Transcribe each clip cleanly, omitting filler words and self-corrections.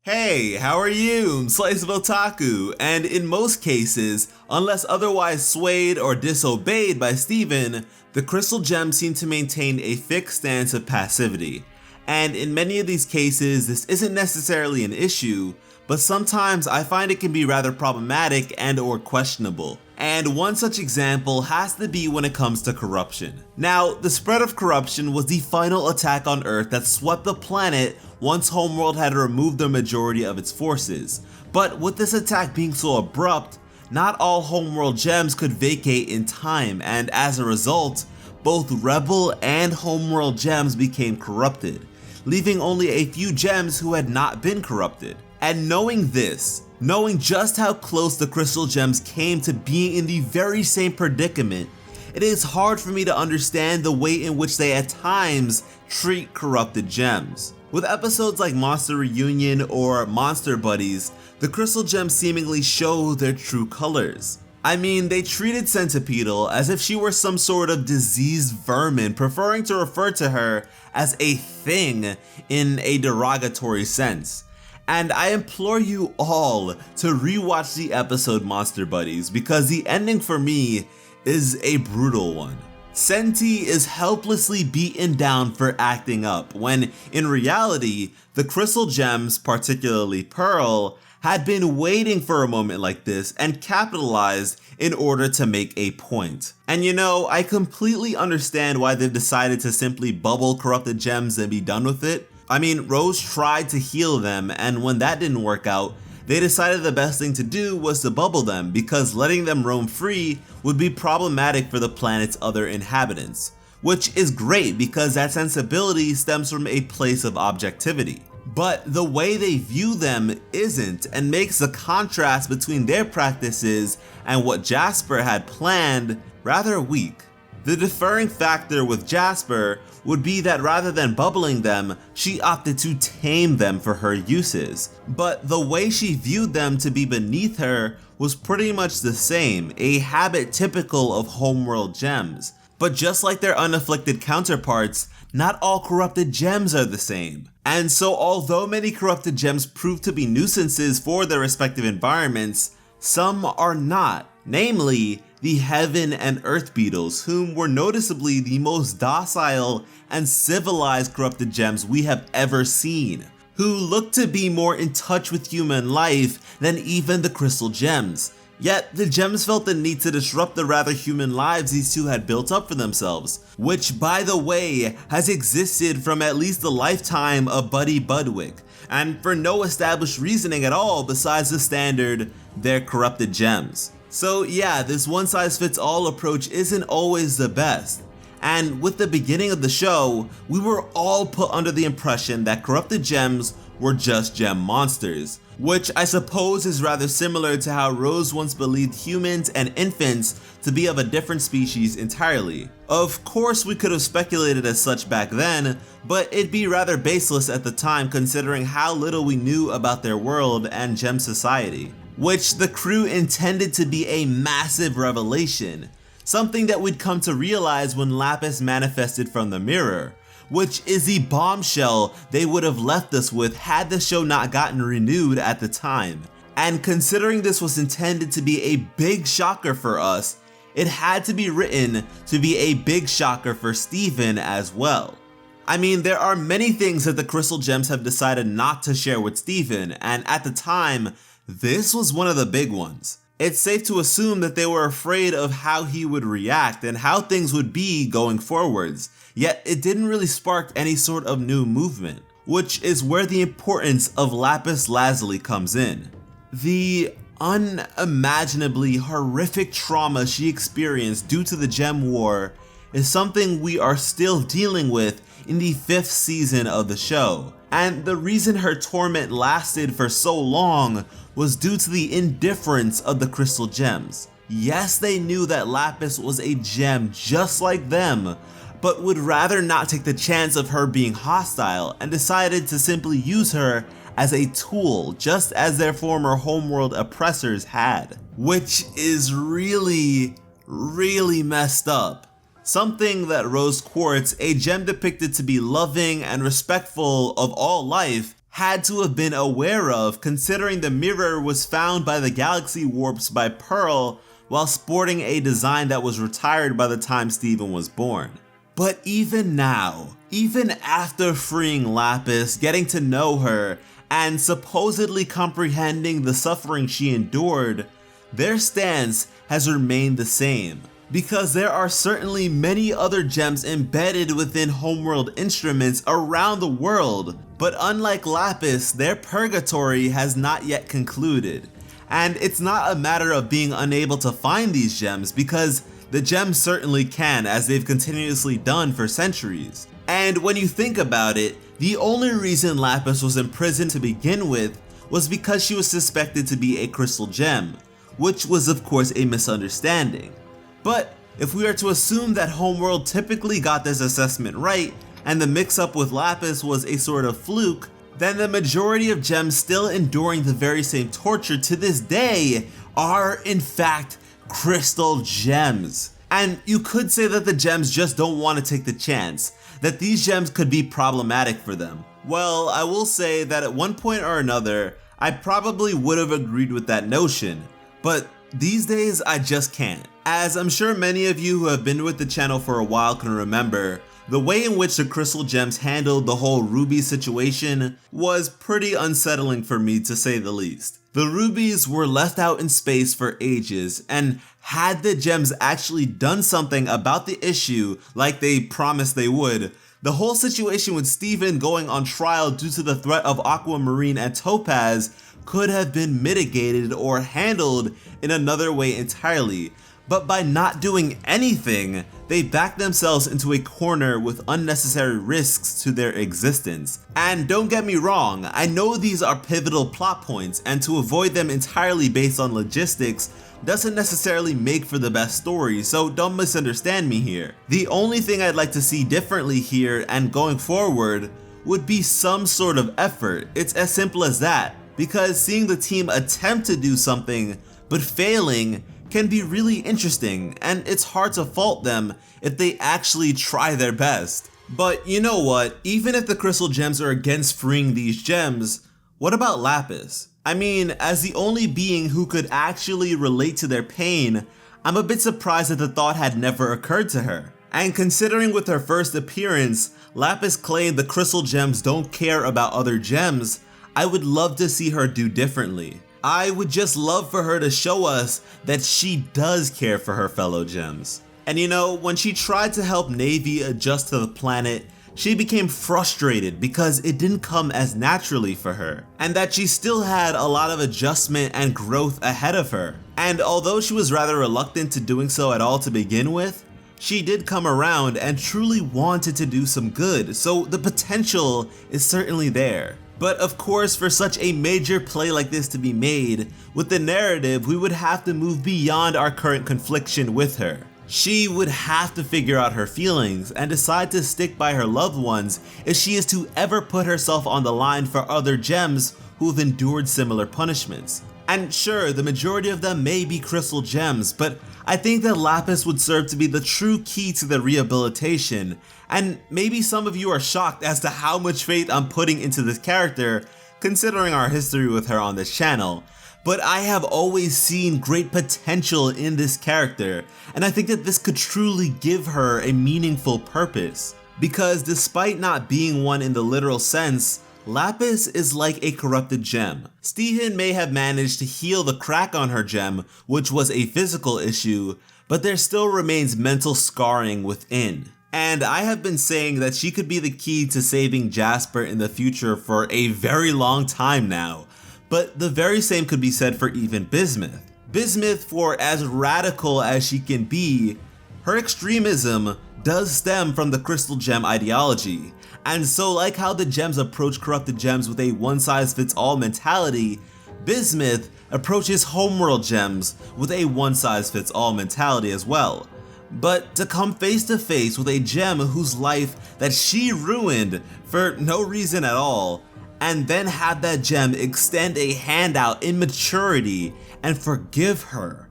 Hey, how are you? SliceofOtaku, and in most cases, unless otherwise swayed or disobeyed by Steven, the crystal gems seem to maintain a fixed stance of passivity. And in many of these cases, this isn't necessarily an issue, but sometimes I find it can be rather problematic and or questionable. And one such example has to be when it comes to corruption. Now, the spread of corruption was the final attack on Earth that swept the planet once Homeworld had removed the majority of its forces. But with this attack being so abrupt, not all Homeworld gems could vacate in time, and as a result, both Rebel and Homeworld gems became corrupted, leaving only a few gems who had not been corrupted. And knowing this, knowing just how close the crystal gems came to being in the very same predicament, it is hard for me to understand the way in which they at times treat corrupted gems. With episodes like Monster Reunion or Monster Buddies, the crystal gems seemingly show their true colors. I mean, they treated Centipedal as if she were some sort of diseased vermin, preferring to refer to her as a thing in a derogatory sense. And I implore you all to rewatch the episode Monster Buddies, because the ending for me is a brutal one. Senti is helplessly beaten down for acting up, when in reality, the crystal gems, particularly Pearl, had been waiting for a moment like this and capitalized in order to make a point. And you know, I completely understand why they've decided to simply bubble corrupted gems and be done with it. I mean, Rose tried to heal them, and when that didn't work out, they decided the best thing to do was to bubble them, because letting them roam free would be problematic for the planet's other inhabitants. Which is great, because that sensibility stems from a place of objectivity. But the way they view them isn't, and makes the contrast between their practices and what Jasper had planned rather weak. The deferring factor with Jasper would be that rather than bubbling them, she opted to tame them for her uses. But the way she viewed them to be beneath her was pretty much the same, a habit typical of Homeworld gems. But just like their unafflicted counterparts, not all corrupted gems are the same. And so although many corrupted gems prove to be nuisances for their respective environments, some are not. Namely, the Heaven and Earth Beetles, whom were noticeably the most docile and civilized corrupted gems we have ever seen, who look to be more in touch with human life than even the crystal gems. Yet, the gems felt the need to disrupt the rather human lives these two had built up for themselves, which, by the way, has existed from at least the lifetime of Buddy Budwick, and for no established reasoning at all besides the standard, they're corrupted gems. So yeah, this one-size-fits-all approach isn't always the best. And with the beginning of the show, we were all put under the impression that corrupted gems were just gem monsters, which I suppose is rather similar to how Rose once believed humans and infants to be of a different species entirely. Of course we could have speculated as such back then, but it'd be rather baseless at the time considering how little we knew about their world and gem society, which the crew intended to be a massive revelation, something that we'd come to realize when Lapis manifested from the mirror, which is the bombshell they would have left us with had the show not gotten renewed at the time. And considering this was intended to be a big shocker for us, it had to be written to be a big shocker for Steven as well. I mean, there are many things that the crystal gems have decided not to share with Steven, and at the time, this was one of the big ones. It's safe to assume that they were afraid of how he would react and how things would be going forwards, yet it didn't really spark any sort of new movement, which is where the importance of Lapis Lazuli comes in. The unimaginably horrific trauma she experienced due to the Gem War is something we are still dealing with in the 5th season of the show. And the reason her torment lasted for so long was due to the indifference of the crystal gems. Yes, they knew that Lapis was a gem just like them, but would rather not take the chance of her being hostile and decided to simply use her as a tool, just as their former homeworld oppressors had. Which is really messed up. Something that Rose Quartz, a gem depicted to be loving and respectful of all life, had to have been aware of, considering the mirror was found by the galaxy warps by Pearl while sporting a design that was retired by the time Steven was born. But even now, even after freeing Lapis, getting to know her, and supposedly comprehending the suffering she endured, their stance has remained the same. Because there are certainly many other gems embedded within Homeworld instruments around the world, but unlike Lapis, their purgatory has not yet concluded. And it's not a matter of being unable to find these gems, because the gems certainly can, as they've continuously done for centuries. And when you think about it, the only reason Lapis was imprisoned to begin with was because she was suspected to be a crystal gem, which was of course a misunderstanding. But if we are to assume that Homeworld typically got this assessment right, and the mix-up with Lapis was a sort of fluke, then the majority of gems still enduring the very same torture to this day are in fact crystal gems. And you could say that the gems just don't want to take the chance, that these gems could be problematic for them. Well, I will say that at one point or another, I probably would have agreed with that notion, but these days I just can't. As I'm sure many of you who have been with the channel for a while can remember, the way in which the crystal gems handled the whole ruby situation was pretty unsettling for me, to say the least. The rubies were left out in space for ages, and had the gems actually done something about the issue like they promised they would, the whole situation with Steven going on trial due to the threat of Aquamarine and Topaz could have been mitigated or handled in another way entirely. But by not doing anything, they backed themselves into a corner with unnecessary risks to their existence. And don't get me wrong, I know these are pivotal plot points, and to avoid them entirely based on logistics doesn't necessarily make for the best story, so don't misunderstand me here. The only thing I'd like to see differently here and going forward would be some sort of effort. It's as simple as that, because seeing the team attempt to do something but failing can be really interesting, and it's hard to fault them if they actually try their best. But you know what, even if the crystal gems are against freeing these gems, what about Lapis? I mean, as the only being who could actually relate to their pain, I'm a bit surprised that the thought had never occurred to her. And considering with her first appearance, Lapis claimed the crystal gems don't care about other gems, I would love to see her do differently. I would just love for her to show us that she does care for her fellow gems. And you know, when she tried to help Navy adjust to the planet, she became frustrated because it didn't come as naturally for her, and that she still had a lot of adjustment and growth ahead of her. And although she was rather reluctant to doing so at all to begin with, she did come around and truly wanted to do some good, so the potential is certainly there. But of course, for such a major play like this to be made, with the narrative, we would have to move beyond our current confliction with her. She would have to figure out her feelings and decide to stick by her loved ones if she is to ever put herself on the line for other gems who have endured similar punishments. And sure, the majority of them may be crystal gems, but I think that Lapis would serve to be the true key to the rehabilitation, and maybe some of you are shocked as to how much faith I'm putting into this character, considering our history with her on this channel. But I have always seen great potential in this character, and I think that this could truly give her a meaningful purpose. Because despite not being one in the literal sense, Lapis is like a corrupted gem. Steven may have managed to heal the crack on her gem, which was a physical issue, but there still remains mental scarring within. And I have been saying that she could be the key to saving Jasper in the future for a very long time now. But the very same could be said for even Bismuth. Bismuth, for as radical as she can be, her extremism does stem from the crystal gem ideology. And so like how the gems approach corrupted gems with a one-size-fits-all mentality, Bismuth approaches Homeworld gems with a one-size-fits-all mentality as well. But to come face to face with a gem whose life that she ruined for no reason at all, and then have that gem extend a hand out in maturity and forgive her,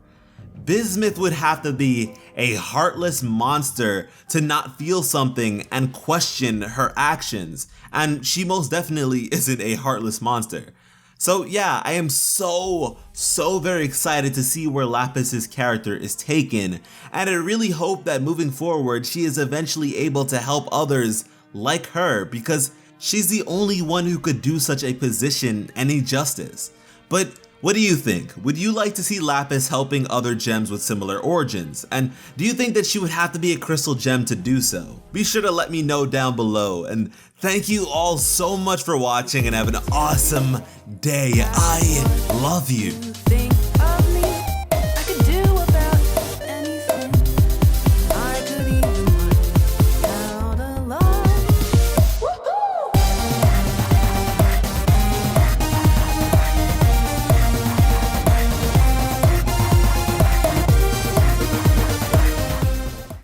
Bismuth would have to be a heartless monster to not feel something and question her actions, and she most definitely isn't a heartless monster. So yeah, I am so very excited to see where Lapis's character is taken, and I really hope that moving forward she is eventually able to help others like her, because she's the only one who could do such a position any justice. But what do you think? Would you like to see Lapis helping other gems with similar origins? And do you think that she would have to be a crystal gem to do so? Be sure to let me know down below, and thank you all so much for watching and have an awesome day. I love you.